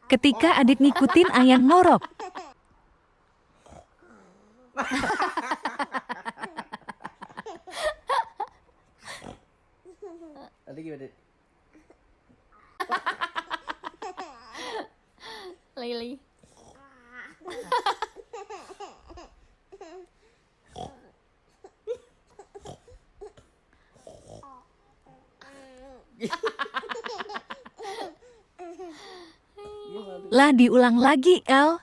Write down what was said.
Ketika adik ngikutin ayah ngorok. Tadi gimana? Lily. Lah diulang lagi, El.